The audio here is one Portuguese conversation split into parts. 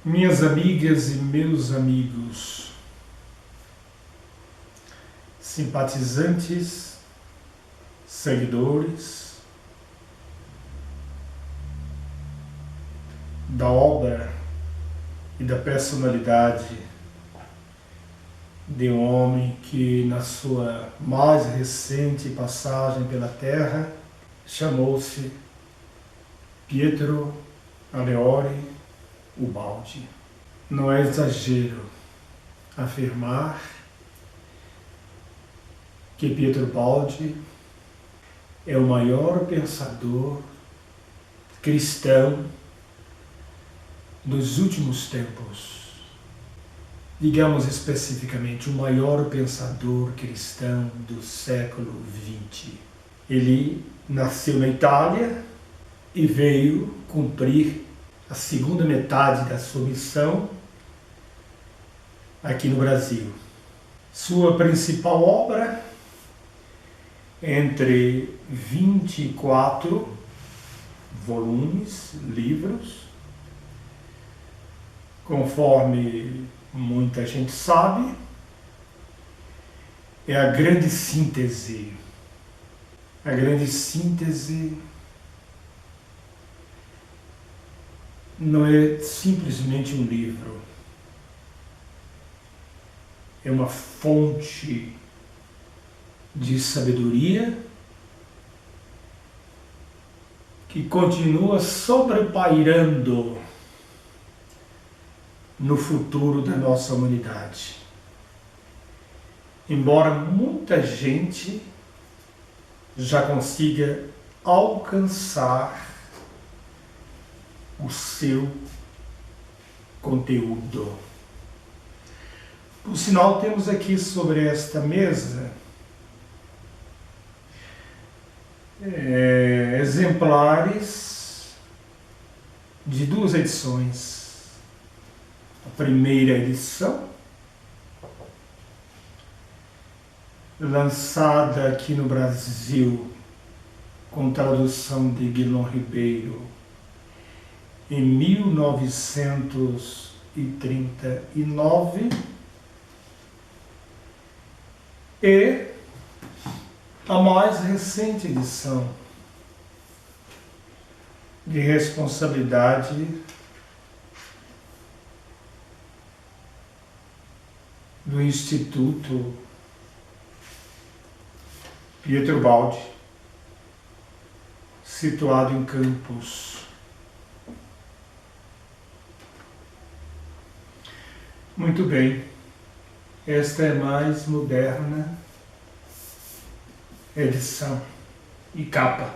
Minhas amigas e meus amigos, simpatizantes, seguidores da obra e da personalidade de um homem que, na sua mais recente passagem pela Terra, chamou-se Pietro Aleori Ubaldi. Não é exagero afirmar que Pietro Ubaldi é o maior pensador cristão dos últimos tempos. Digamos especificamente, o maior pensador cristão do século XX. Ele nasceu na Itália e veio cumprir a segunda metade da sua missão aqui no Brasil. Sua principal obra, entre 24 volumes, livros, conforme muita gente sabe, é a grande síntese. A grande síntese não é simplesmente um livro, é uma fonte de sabedoria que continua sobrepairando no futuro da nossa humanidade. Embora muita gente já consiga alcançar o seu conteúdo. Por sinal, temos aqui sobre esta mesa exemplares de duas edições. A primeira edição, lançada aqui no Brasil com tradução de Guilherme Ribeiro em 1939, e a mais recente edição, de responsabilidade do Instituto Pietro Ubaldi, situado em Campos. Muito bem, esta é a mais moderna edição e capa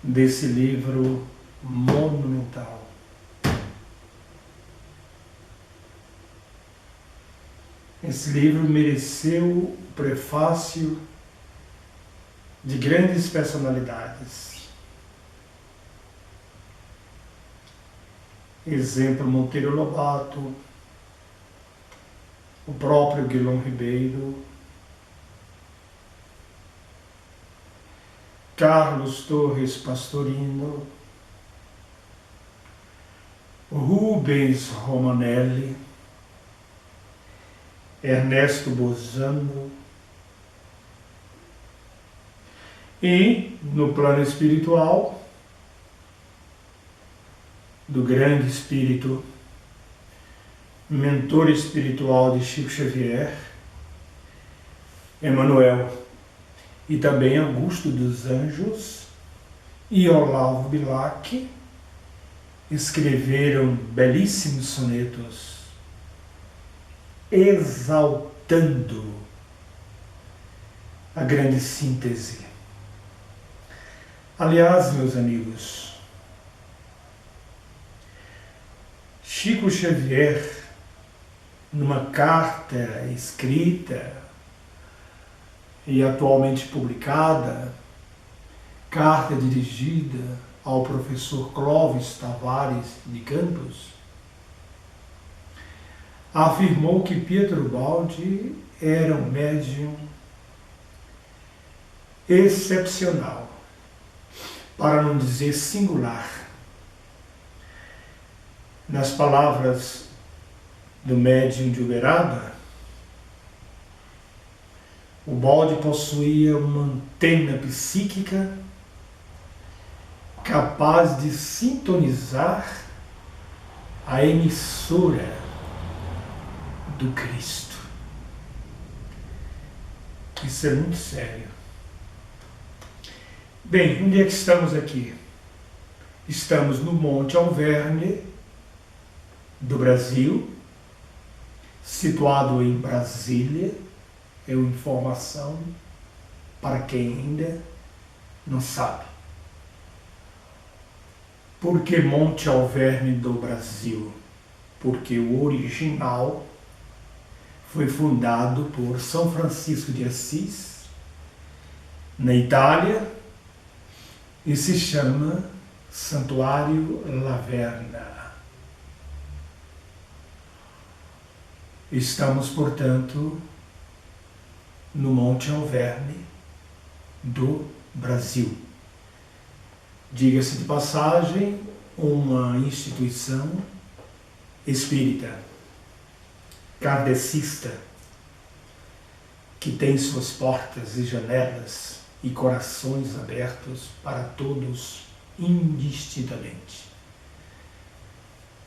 desse livro monumental. Esse livro mereceu o prefácio de grandes personalidades. Exemplo, Monteiro Lobato, o próprio Guilherme Ribeiro, Carlos Torres Pastorino, Rubens Romanelli, Ernesto Bozano, e, no plano espiritual, do grande espírito, mentor espiritual de Chico Xavier, Emmanuel, e também Augusto dos Anjos e Olavo Bilac, escreveram belíssimos sonetos exaltando a grande síntese. Aliás, meus amigos, Chico Xavier, numa carta escrita e atualmente publicada, carta dirigida ao professor Clóvis Tavares de Campos, afirmou que Pietro Ubaldi era um médium Nas palavras do médium de Uberaba, o bode possuía uma antena psíquica capaz de sintonizar a emissora do Cristo. Isso é muito sério. Bem, onde é que estamos aqui? Estamos no Monte Alverne do Brasil, situado em Brasília. É uma informação para quem ainda não sabe. Por que Monte Alverne do Brasil? Porque o original foi fundado por São Francisco de Assis, na Itália, e se chama Santuário Laverna. Estamos, portanto, no Monte Alverne do Brasil. Diga-se de passagem, uma instituição espírita, kardecista, que tem suas portas e janelas e corações abertos para todos indistintamente,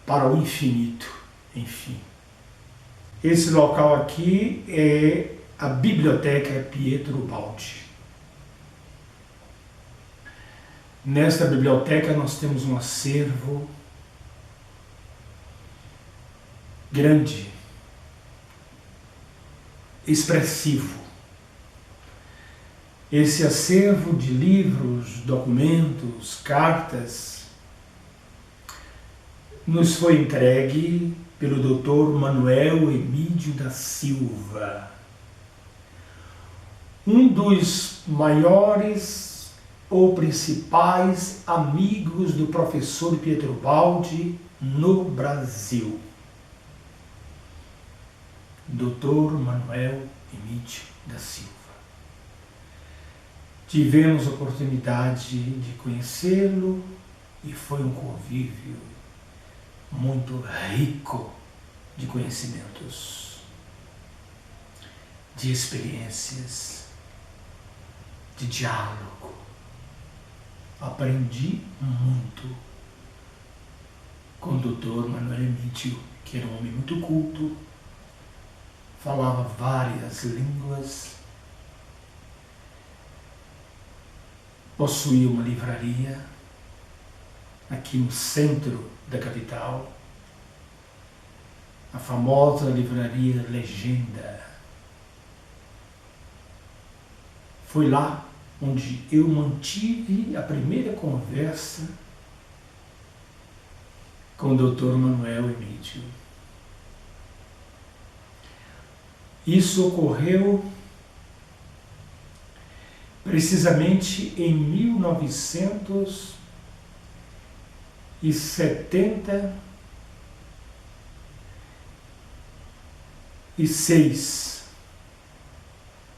para o infinito, enfim. Esse local aqui é a Biblioteca Pietro Baldi. Nesta biblioteca nós temos um acervo grande, expressivo. Esse acervo de livros, documentos, cartas, nos foi entregue pelo Dr. Manuel Emídio da Silva, um dos maiores ou principais amigos do professor Pietro Baldi no Brasil. Dr. Manuel Emídio da Silva. Tivemos a oportunidade de conhecê-lo e foi um convívio muito rico de conhecimentos, de experiências, de diálogo. Aprendi muito com o Dr. Manuel Emídio, que era um homem muito culto, falava várias línguas, possuía uma livraria aqui no centro da capital, a famosa livraria Legenda. Foi lá onde eu mantive a primeira conversa com o Dr. Manuel Emídio. Isso ocorreu precisamente em 1976.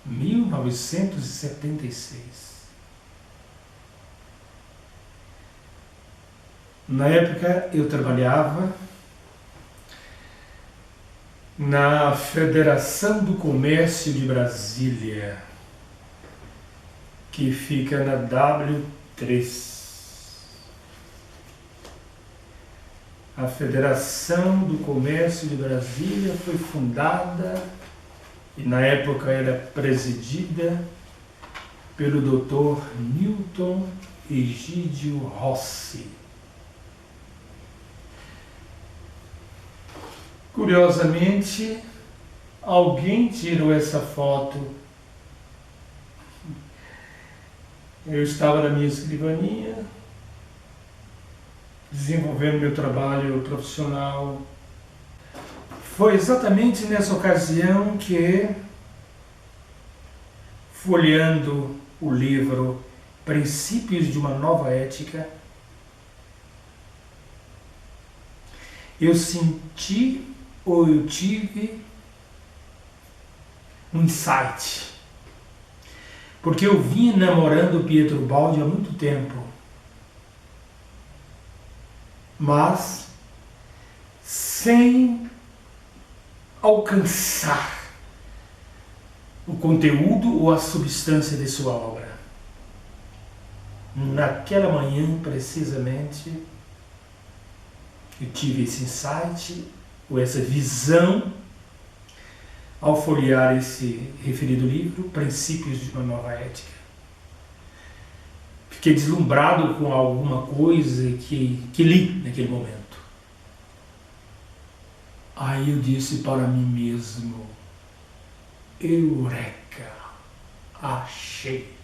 1976. Na época eu trabalhava na Federação do Comércio de Brasília, que fica na W3. A Federação do Comércio de Brasília foi fundada e na época era presidida pelo Dr. Newton Egídio Rossi. Curiosamente, alguém tirou essa foto. Eu estava na minha escrivaninha, desenvolvendo meu trabalho profissional. Foi exatamente nessa ocasião que, folheando o livro Princípios de uma Nova Ética, eu senti ou eu tive um insight. Porque eu vinha namorando o Pietro Baldi há muito tempo. Mas sem alcançar o conteúdo ou a substância de sua obra. Naquela manhã, precisamente, eu tive esse insight, ou essa visão, ao folhear esse referido livro, Princípios de uma Nova Ética. Fiquei deslumbrado com alguma coisa que li naquele momento. Aí eu disse para mim mesmo, Eureka! Achei!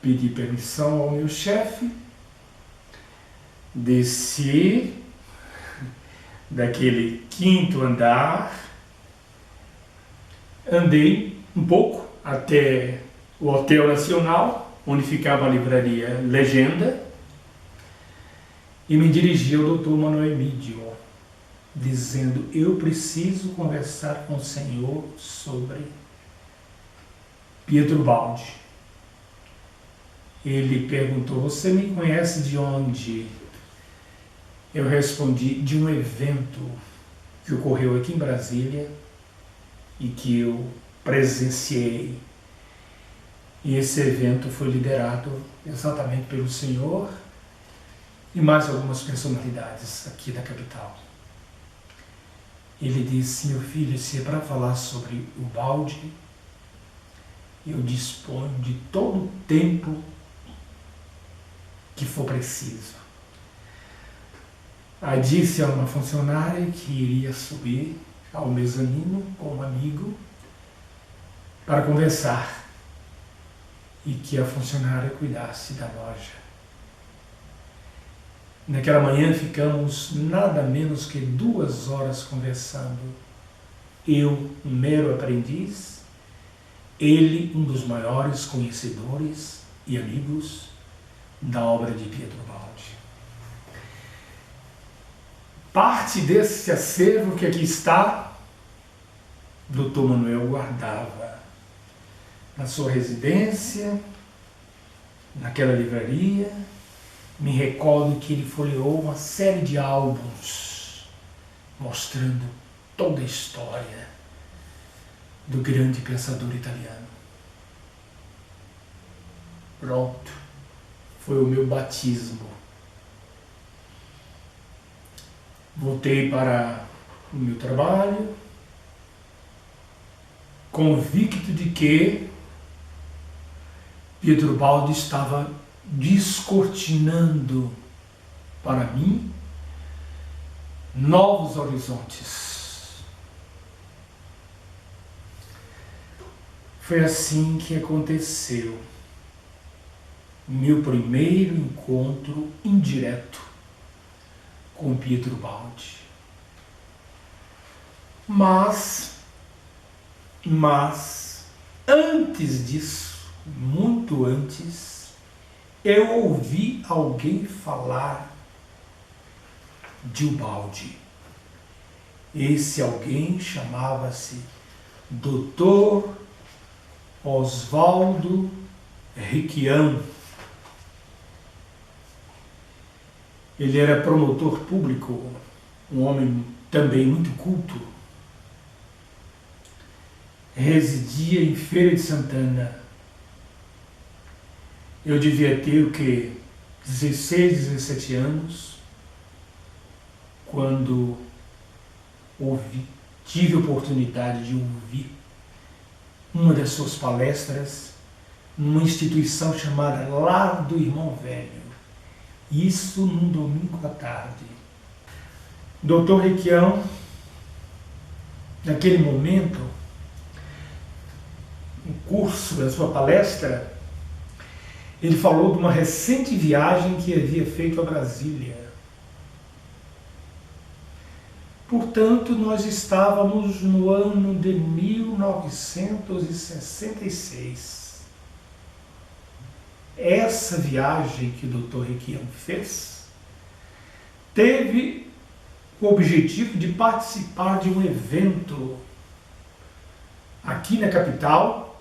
Pedi permissão ao meu chefe, desci daquele 5º andar, andei um pouco até o Hotel Nacional, onde ficava a livraria Legenda, e me dirigi ao Dr. Manuel Emídio, dizendo, eu preciso conversar com o senhor sobre Pietro Baldi. Ele perguntou, você me conhece de onde? Eu respondi, de um evento que ocorreu aqui em Brasília e que eu presenciei. E esse evento foi liderado exatamente pelo senhor e mais algumas personalidades aqui da capital. Ele disse, meu filho, se é para falar sobre o Baldi, eu disponho de todo o tempo que for preciso. Aí disse a uma funcionária que iria subir ao mezanino com um amigo para conversar e que a funcionária cuidasse da loja. Naquela manhã ficamos nada menos que 2 horas conversando. Eu, um mero aprendiz, ele, um dos maiores conhecedores e amigos da obra de Pietro Baldi. Parte desse acervo que aqui está, Dr. Manuel guardava na sua residência, naquela livraria. Me recordo que ele folheou uma série de álbuns mostrando toda a história do grande pensador italiano. Pronto, foi o meu batismo. Voltei para o meu trabalho, convicto de que Pietro Baldi estava descortinando para mim novos horizontes. Foi assim que aconteceu meu primeiro encontro indireto com Pietro Baldi. Mas antes disso, muito antes, eu ouvi alguém falar de Baldi. Esse alguém chamava-se Dr. Oswaldo Requião. Ele era promotor público, um homem também muito culto. Residia em Feira de Santana. Eu devia ter o quê? 16, 17 anos, quando tive a oportunidade de ouvir uma das suas palestras numa instituição chamada Lar do Irmão Velho. Isso num domingo à tarde. Dr. Requião, naquele momento, no curso da sua palestra, ele falou de uma recente viagem que havia feito a Brasília. Portanto, nós estávamos no ano de 1966. Essa viagem que o Dr. Requião fez teve o objetivo de participar de um evento aqui na capital,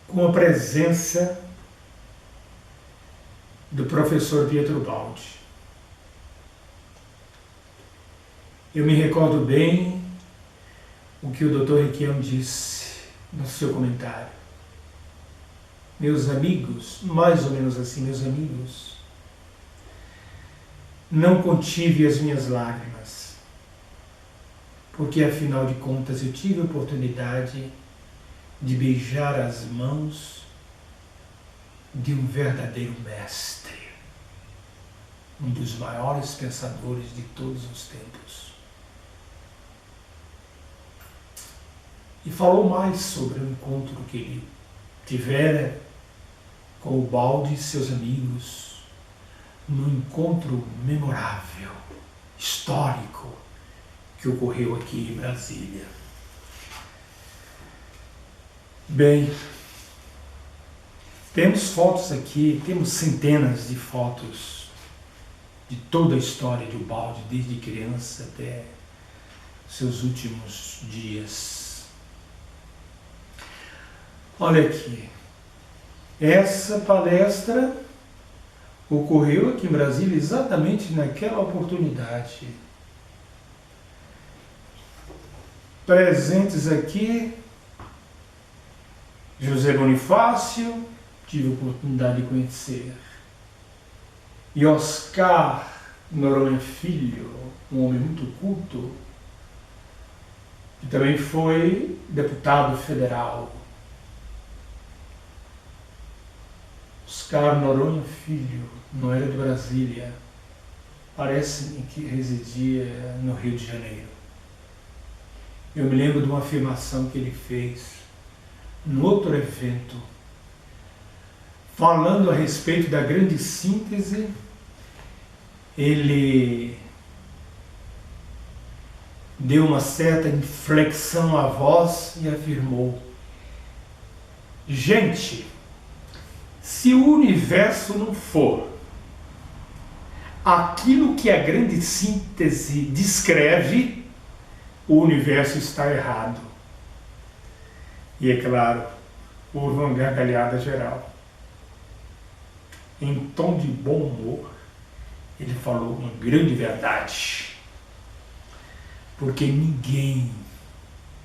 com a presença do professor Pietro Baldi. Eu me recordo bem o que o Dr. Requião disse no seu comentário. Meus amigos, mais ou menos assim, meus amigos, não contive as minhas lágrimas, porque afinal de contas eu tive a oportunidade de beijar as mãos de um verdadeiro mestre, um dos maiores pensadores de todos os tempos. E falou mais sobre o encontro que ele tivera com o Baldi e seus amigos, num encontro memorável, histórico, que ocorreu aqui em Brasília. Bem, temos fotos aqui, temos centenas de fotos de toda a história de Ubaldi, desde criança até seus últimos dias. Olha aqui, essa palestra ocorreu aqui em Brasília exatamente naquela oportunidade. Presentes aqui, José Bonifácio, tive a oportunidade de conhecer, e Oscar Noronha Filho, um homem muito culto, que também foi deputado federal. Oscar Noronha Filho não era de Brasília, parece-me que residia no Rio de Janeiro. Eu me lembro de uma afirmação que ele fez num outro evento, falando a respeito da grande síntese. Ele deu uma certa inflexão à voz e afirmou: gente, se o universo não for aquilo que a grande síntese descreve, o universo está errado. E é claro, houve uma gargalhada geral. Em tom de bom humor, ele falou uma grande verdade. Porque ninguém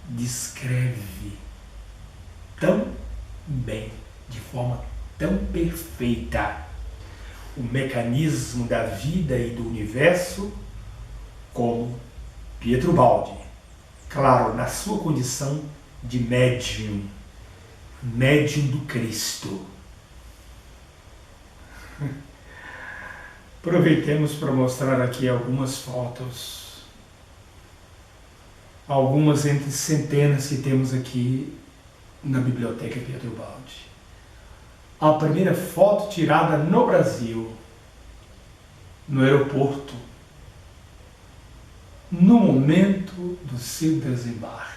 descreve tão bem, de forma tão perfeita, o mecanismo da vida e do universo como Pietro Baldi. Claro, na sua condição de médium, médium do Cristo. Aproveitemos para mostrar aqui algumas fotos, algumas entre centenas que temos aqui na Biblioteca Pietro Baldi. A primeira foto tirada no Brasil, no aeroporto, no momento do seu desembarque.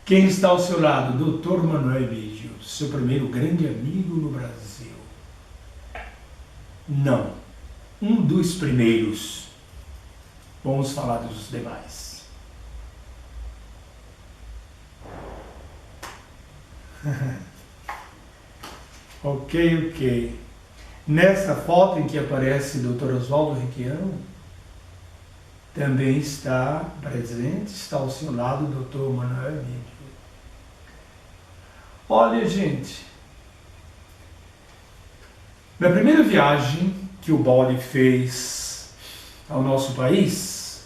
Quem está ao seu lado? Dr. Manuel Emídio, seu primeiro grande amigo no Brasil. Não, um dos primeiros. Vamos falar dos demais. Ok. Nessa foto em que aparece Dr. Oswaldo Requião, também está presente, está ao seu lado o Dr. Manuel Emídio. Olha, gente, na primeira viagem que o Baldi fez ao nosso país,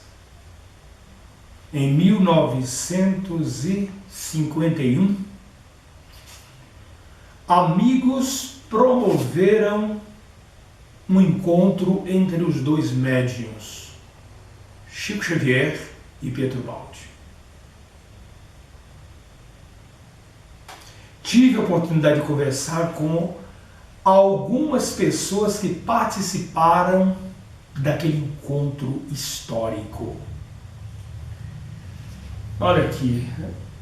em 1951, amigos promoveram um encontro entre os dois médiuns, Chico Xavier e Pietro Baldi. Tive a oportunidade de conversar com algumas pessoas que participaram daquele encontro histórico. Olha aqui,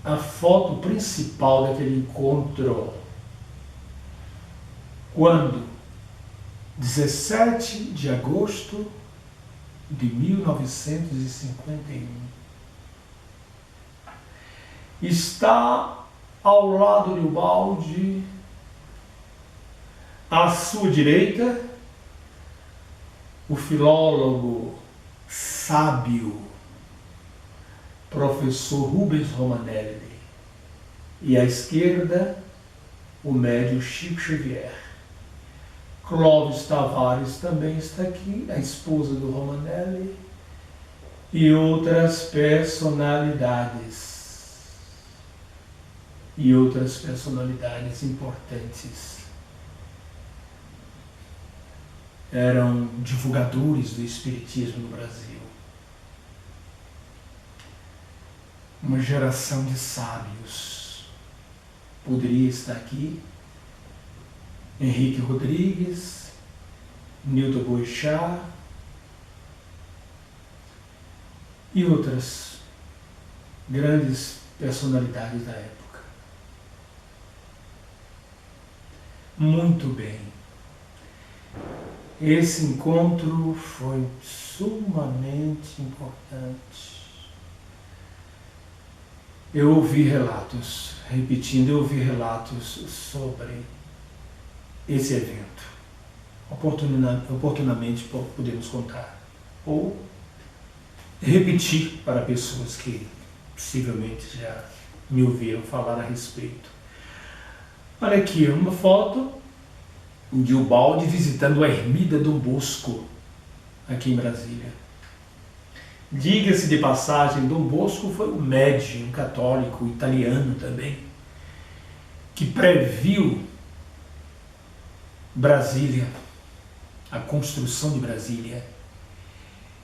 a foto principal daquele encontro, quando 17 de agosto de 1951. Está ao lado de Ubaldi, à sua direita, o filólogo sábio professor Rubens Romanelli. E à esquerda, o médio Chico Xavier. Clóvis Tavares também está aqui, a esposa do Romanelli, e outras personalidades. E outras personalidades importantes. Eram divulgadores do Espiritismo no Brasil. Uma geração de sábios. Poderia estar aqui Henrique Rodrigues, Nilton Boechat e outras grandes personalidades da época. Muito bem. Esse encontro foi sumamente importante. Eu ouvi relatos, repetindo, eu ouvi relatos sobre esse evento. Oportunamente podemos contar. Ou repetir para pessoas que possivelmente já me ouviram falar a respeito. Olha aqui, uma foto de Ubaldi visitando a ermida Dom Bosco, aqui em Brasília. Diga-se de passagem, Dom Bosco foi um médium católico italiano também, que previu Brasília, a construção de Brasília.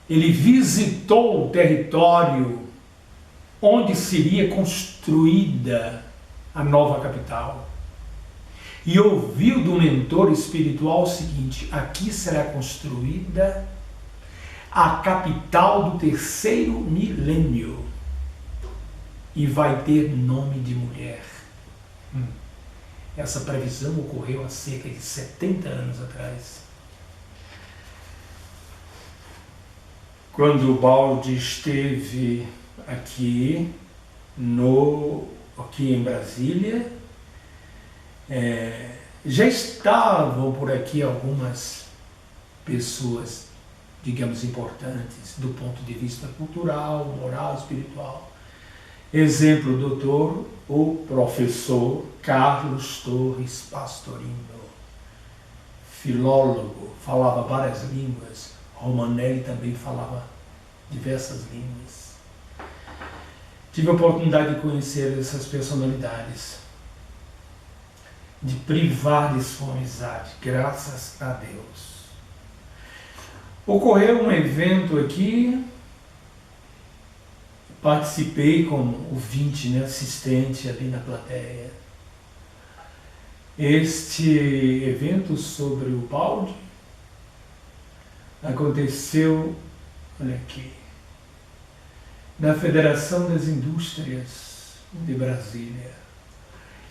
Ele visitou o território onde seria construída a nova capital e ouviu do mentor espiritual o seguinte: aqui será construída a capital do terceiro milênio e vai ter nome de mulher. Essa previsão ocorreu há cerca de 70 anos atrás. Quando o Ubaldi esteve aqui em Brasília, já estavam por aqui algumas pessoas, digamos, importantes do ponto de vista cultural, moral, espiritual. Exemplo, doutor, o professor Carlos Torres Pastorino, filólogo, falava várias línguas. Romanelli também falava diversas línguas. Tive a oportunidade de conhecer essas personalidades, de privar de sua amizade, graças a Deus. Ocorreu um evento aqui, participei como ouvinte, assistente ali na plateia. Este evento sobre o Ubaldi aconteceu, olha aqui, na Federação das Indústrias de Brasília.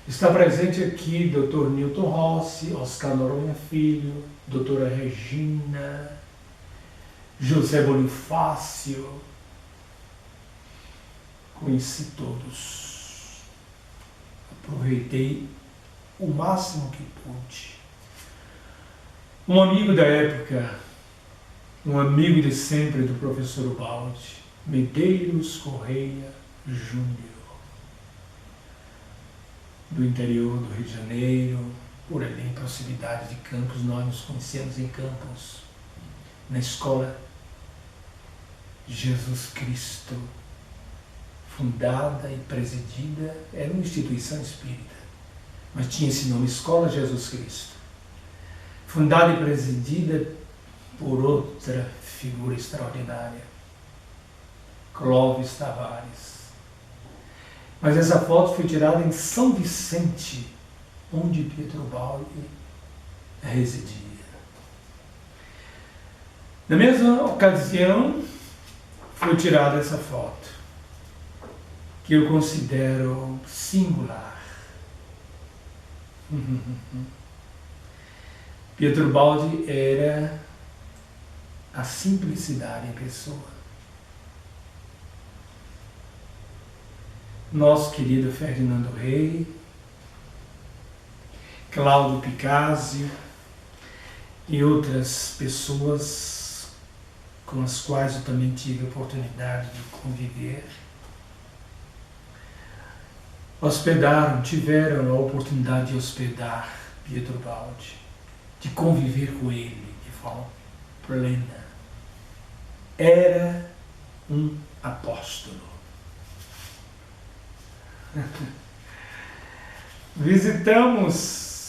Está presente aqui Dr. Newton Rossi, Oscar Noronha Filho, doutora Regina, José Bonifácio. Conheci todos. Aproveitei o máximo que pude. Um amigo da época, um amigo de sempre do professor Ubaldi, Medeiros Correia Júnior, do interior do Rio de Janeiro, por ali em proximidade de Campos. Nós nos conhecemos em Campos, na escola Jesus Cristo, fundada e presidida, era uma instituição espírita, mas tinha esse nome, Escola Jesus Cristo, fundada e presidida por outra figura extraordinária, Clóvis Tavares. Mas essa foto foi tirada em São Vicente, onde Pietro Ubaldi residia. Na mesma ocasião, foi tirada essa foto, que eu considero singular. Pietro Ubaldi era a simplicidade em pessoa. Nosso querido Ferdinando Rey, Cláudio Picasio e outras pessoas com as quais eu também tive a oportunidade de conviver, tiveram a oportunidade de hospedar Pietro Baldi, de conviver com ele de forma plena. Era um apóstolo. Visitamos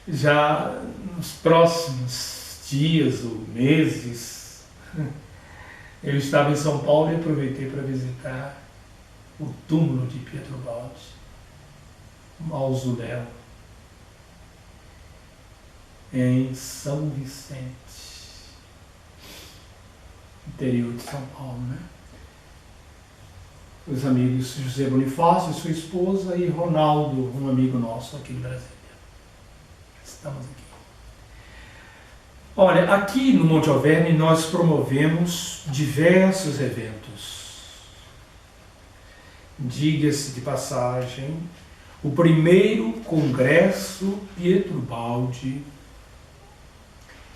já nos próximos dias ou meses. Eu estava em São Paulo e aproveitei para visitar o túmulo de Pietro Baldi, o mausoléu em São Vicente, interior de São Paulo, né? Os amigos José Bonifácio, sua esposa, e Ronaldo, um amigo nosso aqui do Brasil. Estamos aqui. Olha, aqui no Monte Alverne nós promovemos diversos eventos. Diga-se de passagem, o primeiro Congresso Pietro Baldi,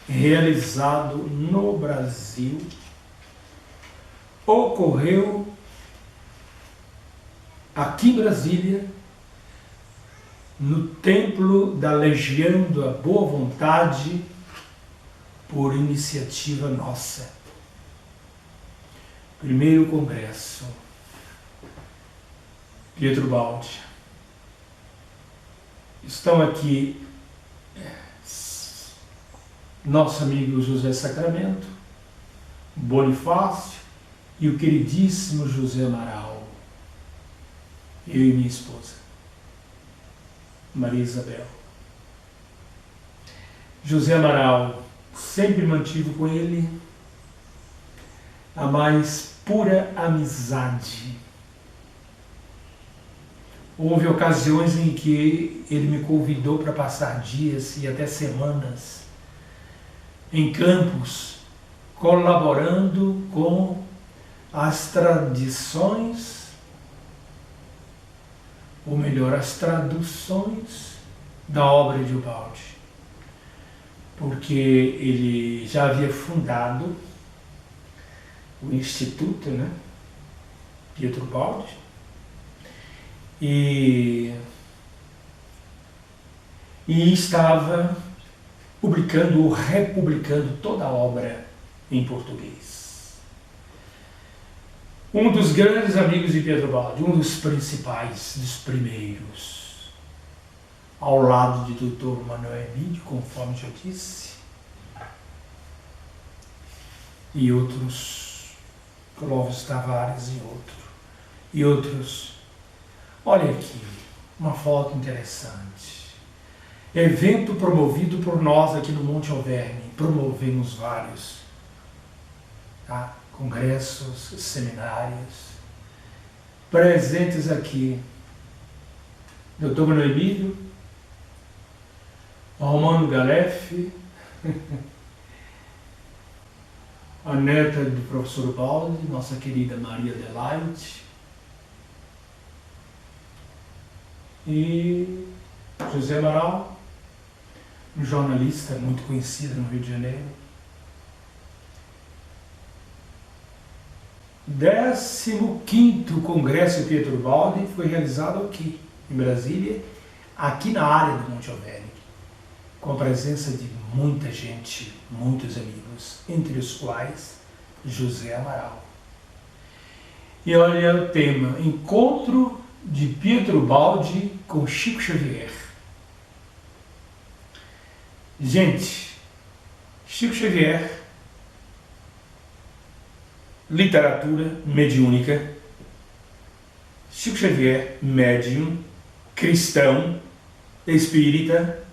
realizado no Brasil, ocorreu aqui em Brasília, no Templo da Legião da Boa Vontade, por iniciativa nossa. Primeiro Congresso Pietro Baldi. Estão aqui nosso amigo José Sacramento, Bonifácio e o queridíssimo José Amaral. Eu e minha esposa, Maria Isabel. José Amaral, sempre mantive com ele a mais pura amizade. Houve ocasiões em que ele me convidou para passar dias e até semanas em Campos, colaborando com as tradições, ou melhor, as traduções da obra de Baldi, porque ele já havia fundado o Instituto, né, Pietro Baldi, e estava publicando ou republicando toda a obra em português. Um dos grandes amigos de Pietro Baldi, um dos principais, dos primeiros, ao lado de Dr. Manuel Emílio, conforme já disse, e outros, Clóvis Tavares e outros. Olha aqui, uma foto interessante. Evento promovido por nós aqui no Monte Alverne. Promovemos vários, tá? Congressos, seminários. Presentes aqui, Dr. Manuel Emílio, Romano Galef, a neta do professor Baldi, nossa querida Maria Adelaide, e José Amaral, um jornalista muito conhecido no Rio de Janeiro. 15º Congresso Pietro Baldi foi realizado aqui, em Brasília, aqui na área do Monte Alverne, com a presença de muita gente, muitos amigos, entre os quais José Amaral. E olha o tema: Encontro de Pietro Baldi com Chico Xavier. Gente, Chico Xavier, literatura mediúnica. Chico Xavier, médium, cristão, espírita,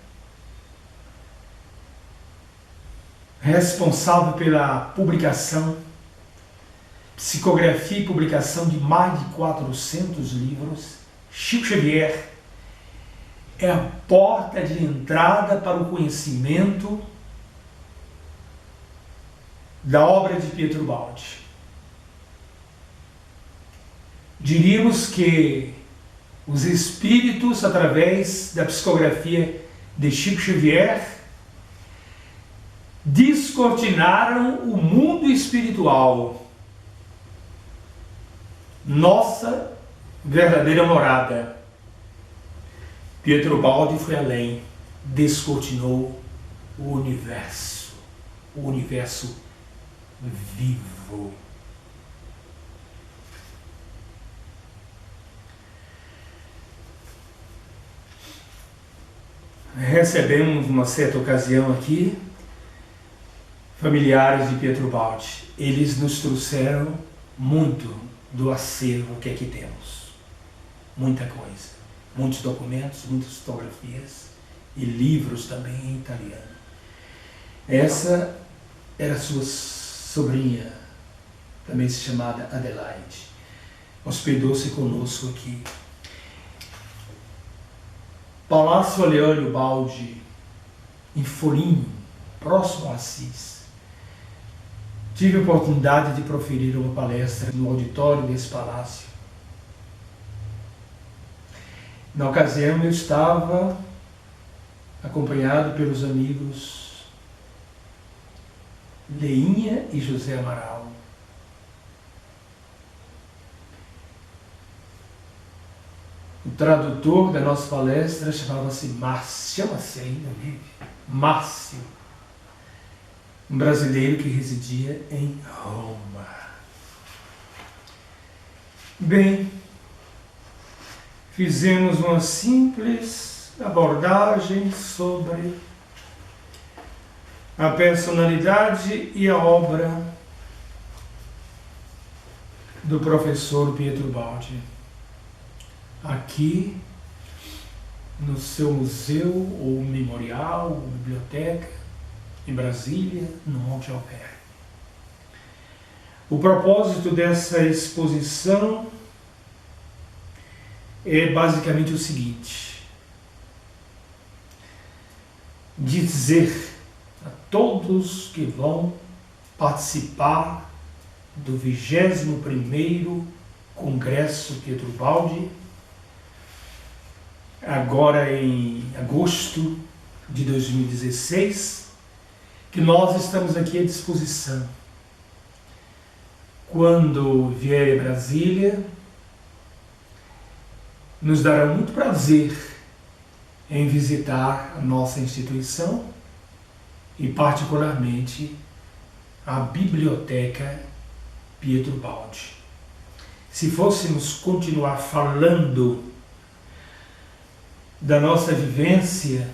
responsável pela publicação, psicografia e publicação de mais de 400 livros. Chico Xavier é a porta de entrada para o conhecimento da obra de Pietro Baldi. Diríamos que os espíritos, através da psicografia de Chico Xavier, descortinaram o mundo espiritual, nossa verdadeira morada. Pietro Baldi foi além, descortinou o universo vivo. Recebemos, numa certa ocasião aqui, familiares de Pietro Baldi. Eles nos trouxeram muito do acervo que aqui temos. Muita coisa. Muitos documentos, muitas fotografias e livros também em italiano. Essa era sua sobrinha, também se chamada Adelaide. Hospedou-se conosco aqui. Palácio Aleóleo Baldi, em Foligno, próximo a Assis. Tive a oportunidade de proferir uma palestra no auditório desse palácio. Na ocasião eu estava acompanhado pelos amigos Leinha e José Amaral. O tradutor da nossa palestra chamava-se Márcio, chama-se ainda, Márcio, um brasileiro que residia em Roma. Bem, fizemos uma simples abordagem sobre a personalidade e a obra do professor Pietro Baldi. Aqui, no seu museu ou memorial, ou biblioteca, em Brasília, no Monte Alverne. O propósito dessa exposição é basicamente o seguinte: dizer a todos que vão participar do 21º Congresso Pietro Baldi, agora em agosto de 2016, que nós estamos aqui à disposição. Quando vier a Brasília, nos dará muito prazer em visitar a nossa instituição e particularmente a Biblioteca Pietro Baldi. Se fôssemos continuar falando da nossa vivência,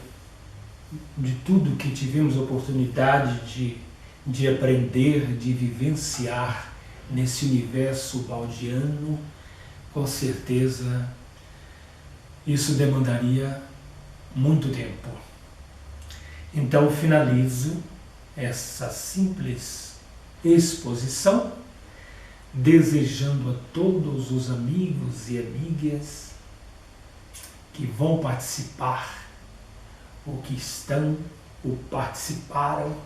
de tudo que tivemos oportunidade de aprender, de vivenciar nesse universo baldiano, com certeza isso demandaria muito tempo. Então finalizo essa simples exposição desejando a todos os amigos e amigas que vão participar, ou que estão, ou participaram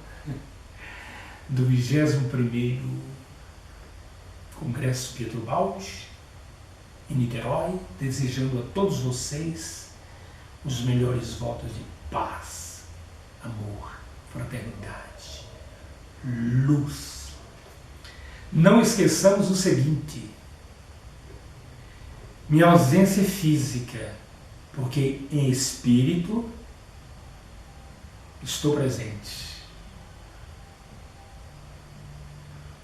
do 21º Congresso Pietro Baldi, em Niterói, desejando a todos vocês os melhores votos de paz, amor, fraternidade, luz. Não esqueçamos o seguinte: minha ausência física, porque em espírito estou presente.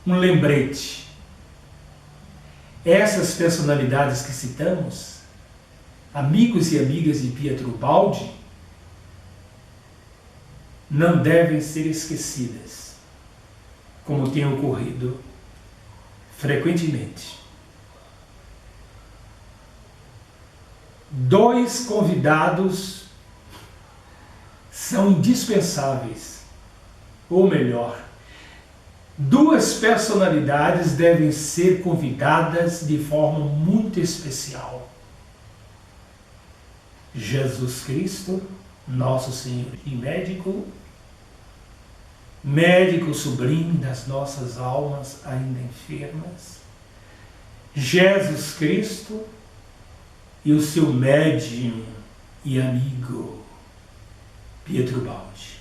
Um lembrete: essas personalidades que citamos, amigos e amigas de Pietro Baldi, não devem ser esquecidas, como tem ocorrido frequentemente. 2 convidados são indispensáveis, ou melhor, 2 personalidades devem ser convidadas de forma muito especial: Jesus Cristo, nosso Senhor e médico sublime das nossas almas ainda enfermas, Jesus Cristo e o seu médium e amigo Pietro Baldi.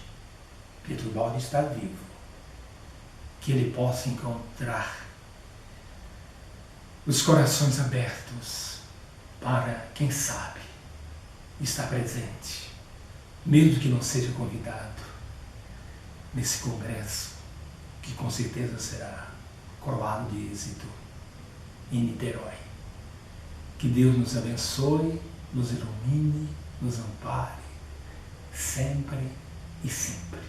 Pietro Baldi está vivo, que ele possa encontrar os corações abertos para, quem sabe, estar presente, mesmo que não seja convidado, nesse congresso, que com certeza será coroado de êxito em Niterói. Que Deus nos abençoe, nos ilumine, nos ampare, sempre e sempre.